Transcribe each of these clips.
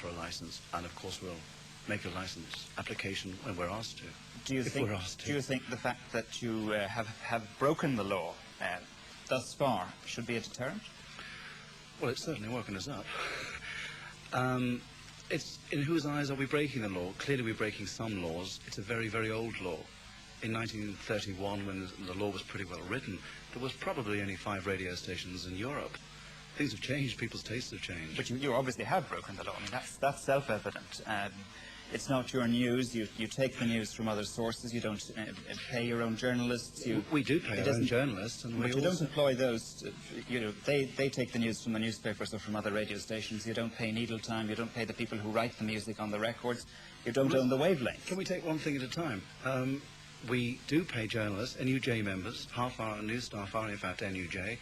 for a license, and of course we'll make a license application when we're asked to. Do you think the fact that you have broken the law thus far should be a deterrent? Well, it's certainly woken us up. It's in whose eyes are we breaking the law? Clearly we're breaking some laws. It's a very, very old law. In 1931, when the law was pretty well written, there was probably only 5 radio stations in Europe. Things have changed, people's tastes have changed. But you obviously have broken the law. I mean, that's self-evident. It's not your news. You take the news from other sources. You don't pay your own journalists. We do pay our own journalists, but you don't employ those. They take the news from the newspapers or from other radio stations. You don't pay needle time. You don't pay the people who write the music on the records. You don't own the wavelength. Can we take one thing at a time? We do pay journalists, NUJ members. Half our news staff are in fact NUJ.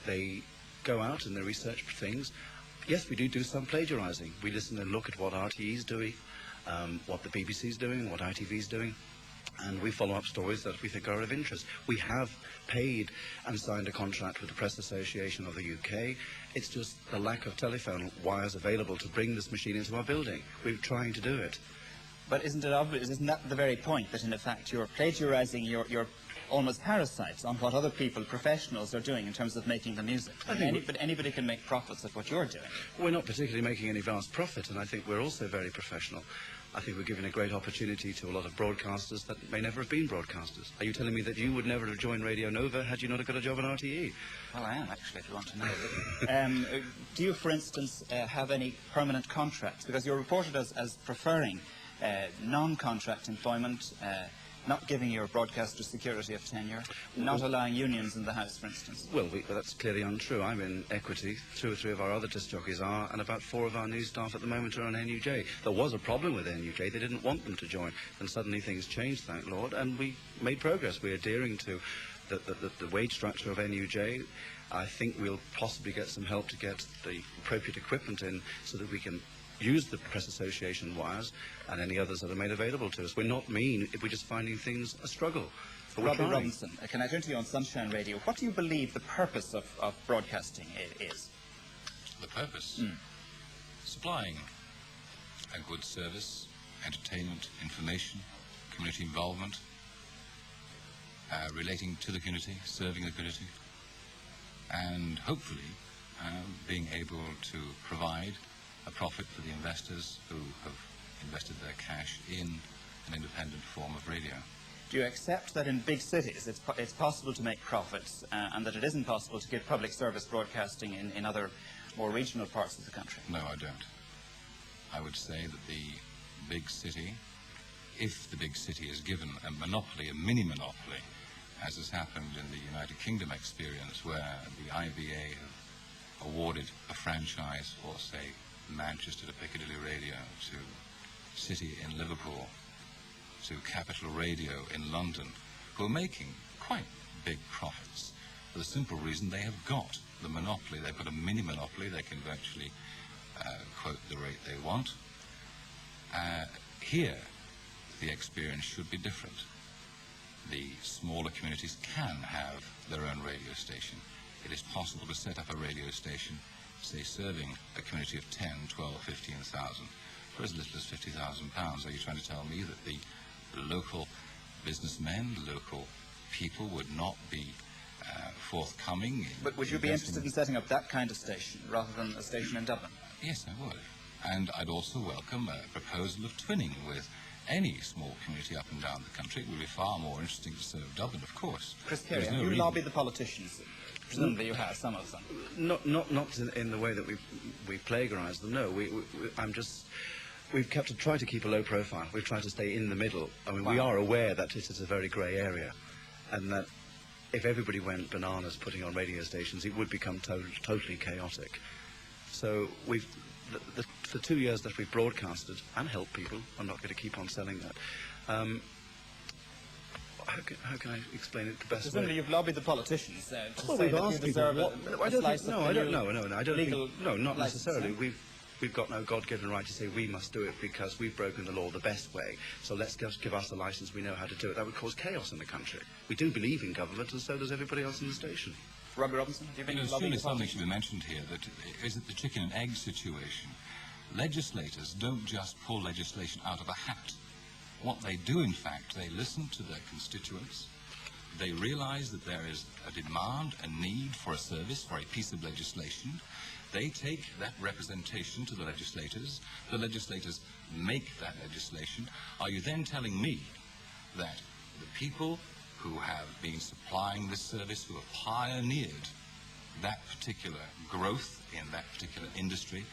They go out and they research things. Yes, we do some plagiarising. We listen and look at what RTE is doing, what the BBC is doing, what ITV is doing, and we follow up stories that we think are of interest. We have paid and signed a contract with the Press Association of the UK. It's just the lack of telephone wires available to bring this machine into our building. We're trying to do it. But isn't it obvious, isn't that the very point, that in effect you're plagiarising, you're almost parasites on what other people, professionals, are doing in terms of making the music? But anybody can make profits at what you're doing. We're not particularly making any vast profit, and I think we're also very professional. I think we're giving a great opportunity to a lot of broadcasters that may never have been broadcasters. Are you telling me that you would never have joined Radio Nova had you not got a job at RTE? Well, I am, actually, if you want to know. Do you, for instance, have any permanent contracts? Because you're reported as preferring non-contract employment, not giving your broadcaster security of tenure, not allowing unions in the House, for instance. Well, that's clearly untrue. I'm in equity. 2 or 3 of our other disc jockeys are, and about 4 of our news staff at the moment are on NUJ. There was a problem with NUJ. They didn't want them to join, and suddenly things changed, thank Lord, and we made progress. We're adhering to the wage structure of NUJ. I think we'll possibly get some help to get the appropriate equipment in so that we can use the Press Association wires and any others that are made available to us. We're not mean, we're just finding things a struggle. Robbie Robinson, can I turn to you on Sunshine Radio? What do you believe the purpose of broadcasting is? The purpose? Supplying a good service, entertainment, information, community involvement, relating to the community, serving the community, and hopefully being able to provide a profit for the investors who have invested their cash in an independent form of radio. Do you accept that in big cities it's possible to make profits and that it isn't possible to give public service broadcasting in other more regional parts of the country? No, I don't. I would say that the big city, if the big city is given a monopoly, a mini-monopoly, as has happened in the United Kingdom experience where the IBA have awarded a franchise for, say, Manchester to Piccadilly Radio, to City in Liverpool, to Capital Radio in London, who are making quite big profits for the simple reason they have got the monopoly. They've got a mini-monopoly. They can virtually quote the rate they want. Here, the experience should be different. The smaller communities can have their own radio station. It is possible to set up a radio station, say, serving a community of 10, 12, 15,000 for as little as £50,000. Are you trying to tell me that the local businessmen, the local people would not be forthcoming? But would you be interested in setting up that kind of station rather than a station in Dublin? Yes, I would. And I'd also welcome a proposal of twinning with any small community up and down the country. It would be far more interesting to serve Dublin, of course. Chris Carey, have you lobbied the politicians? Presumably you have, some of them. Not in the way that we plagiarise them, no. We've tried to keep a low profile. We've tried to stay in the middle. I mean, we are aware that it is a very grey area, and that if everybody went bananas putting on radio stations, it would become totally chaotic. So the 2 years that we've broadcasted and helped people, I'm not going to keep on selling that. How can I explain it the best way? Presumably you've lobbied the politicians to say we've that asked you deserve not necessarily. We've got no God-given right to say we must do it because we've broken the law the best way, so let's just give us a licence, we know how to do it. That would cause chaos in the country. We do believe in government, and so does everybody else in the station. Robbie Robinson, do you think surely something should be mentioned here, that is it the chicken and egg situation? legislators don't just pull legislation out of a hat. What they do, in fact, they listen to their constituents. They realize that there is a demand, a need for a service, for a piece of legislation. They take that representation to the legislators make that legislation. Are you then telling me that the people who have been supplying this service, who have pioneered that particular growth in that particular industry,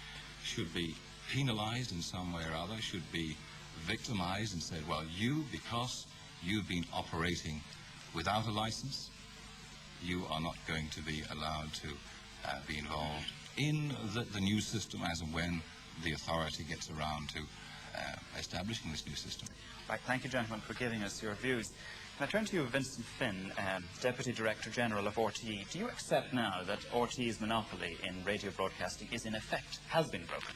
should be penalized in some way or other, should be victimized and said, well, because you've been operating without a license, you are not going to be allowed to be involved in the new system as and when the authority gets around to establishing this new system. Right, thank you, gentlemen, for giving us your views. Can I turn to you, Vincent Finn, Deputy Director General of RTE. Do you accept now that RTE's monopoly in radio broadcasting is in effect, has been broken?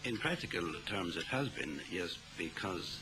In practical terms, it has been, yes, because